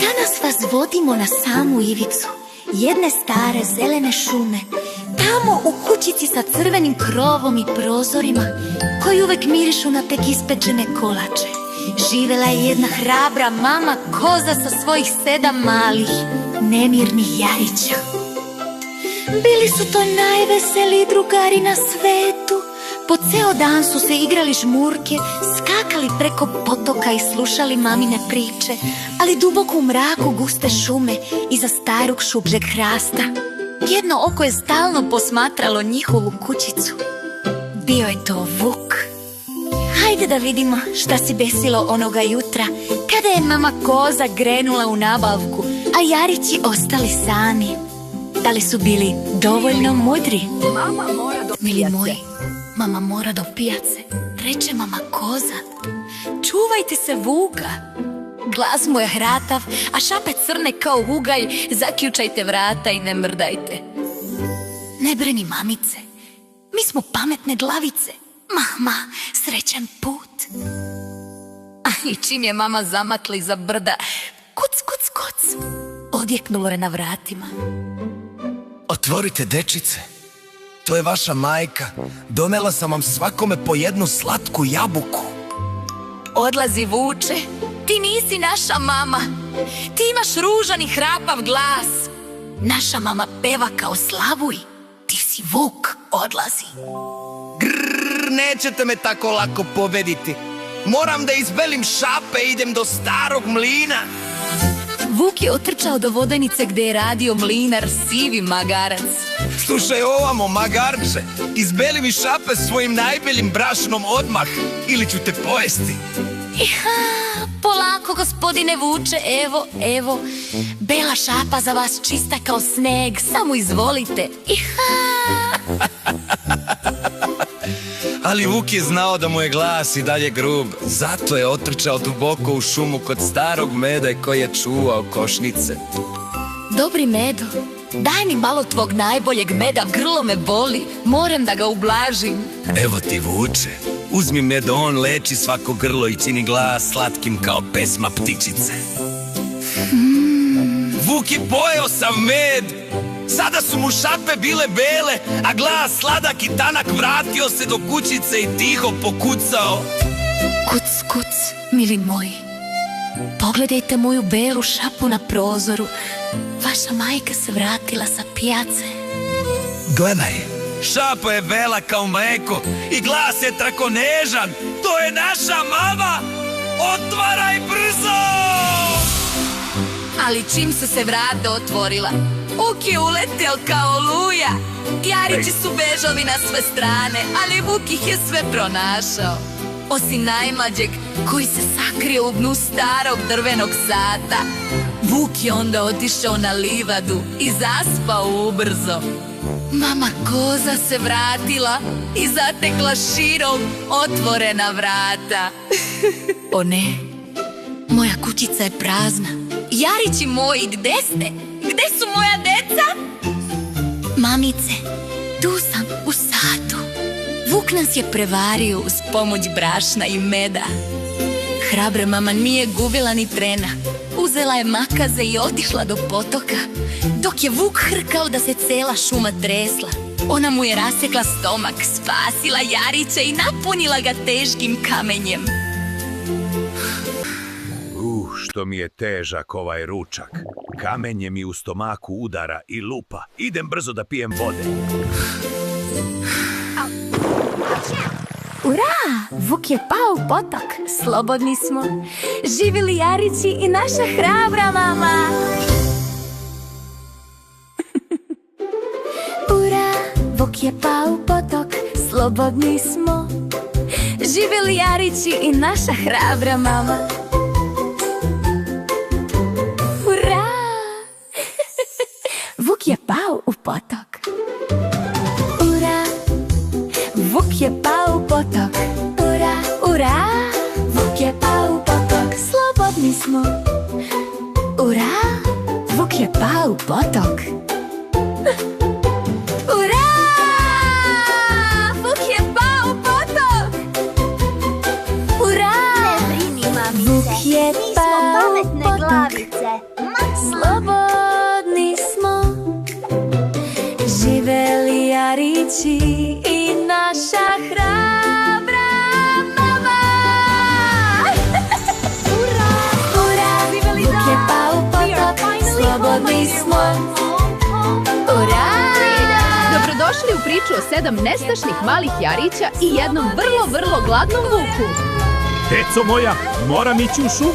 Danas vas vodimo na samu ivicu jedne stare zelene šume, tamo u kućici sa crvenim krovom i prozorima, koji uvek mirišu na tek ispečene kolače. Živela je jedna hrabra mama koza sa svojih 7 malih, nemirnih jajića. Bili su to najveseliji drugari na svetu. Po ceo dan su se igrali žmurke, skakali preko potoka i slušali mamine priče, ali duboko u mraku guste šume iza starog šupljem hrasta jedno oko je stalno posmatralo njihovu kućicu. Bio je to Vuk. Hajde da vidimo šta se desilo onoga jutra kada je mama koza krenula u nabavku, a jarići ostali sami. Da li su bili dovoljno mudri? Mili moji, mama mora do pijace, reče mama koza. Čuvajte se Vuka. Glas mu je hratav, a šape crne kao ugalj. Zaključajte vrata i ne mrdajte. Ne brini, mamice, mi smo pametne glavice. Mama, srećan put. I čim je mama zamakla iza brda, kuc, kuc, kuc, odjeknulo je na vratima. Otvorite, dečice, to je vaša majka. Donela sam vam svakome po jednu slatku jabuku. Odlazi, Vuče, ti nisi naša mama. Ti imaš ružan i hrapav glas. Naša mama peva kao Slavuj. Ti si Vuk, odlazi. Grrr, nećete me tako lako pobediti. Moram da izbelim šape i idem do starog mlina. Vuk je otrčao do vodenice gde je radio mlinar Sivi magarac. Slušaj ovamo, magarče, izbeli mi šape svojim najbeljim brašnom odmah, ili ću te pojesti. Iha, polako, gospodine Vuče, evo, bela šapa za vas, čista kao sneg, samo izvolite. Iha! Ali Vuk je znao da mu je glas i dalje grub, zato je otrčao duboko u šumu kod starog meda koji je čuvao košnice. Dobri Medo, daj mi malo tvog najboljeg meda, grlo me boli, moram da ga ublažim. Evo ti, Vuče, uzmi med, on leči svako grlo i čini glas slatkim kao pesma ptičice. Vuk je pojeo sav med, sada su mu šape bile bele, a glas sladak i tanak vratio se do kućice i tiho pokucao. Kuc, kuc, mili moji, pogledajte moju belu šapu na prozoru. Vaša majka se vratila sa pijace. Gledaj, šapa je bela kao mleko i glas je trakonežan. To je naša mama! Otvaraj brzo! Ali čim su se vrata otvorila, Vuk je uleteo kao oluja. Jarići su bežali na sve strane, ali Vuk ih je sve pronašao. Osim najmlađeg, koji se sakrio u dnu starog drvenog sata. Vuk je onda otišao na livadu i zaspao ubrzo. Mama koza se vratila i zatekla širom otvorena vrata. O ne, moja kućica je prazna. Jarići moji, gde ste? Gde su moja deca? Mamice, tu sam u satu. Vuk nas je prevario uz pomoć brašna i meda. Hrabra mama nije gubila ni trena. Uzela je makaze i otišla do potoka. Dok je Vuk hrkao da se cela šuma tresla, ona mu je rasekla stomak, spasila Jarića i napunila ga teškim kamenjem. Što mi je težak ovaj ručak. Kamenje mi u stomaku udara i lupa. Idem brzo da pijem vode. Ura! Vuk je pao u potok. Slobodni smo. Živjeli Jarići i naša hrabra mama. Ura! Vuk je pao u potok. Slobodni smo. Živjeli Jarići i naša hrabra mama. Ura! Vuk je pao u potok. Ura! Vuk je pao u potok. Ura, ura! Vuk je pao u potok. Slobodni smo. Ura! Vuk je pao u potok. Ura! Vuk je pao u potok. Ura! Ne brini, Vuk je pao pametne potok, glavice. slobodni smo. Živeli Jarići i naša hrabra mama. Ura, Vuk je pao potok, slobodni smo. Ura! Dobrodošli u priču o 7 nestašnih malih Jarića i jednom vrlo gladnom vuku. Deco moja, moram ići u šumu.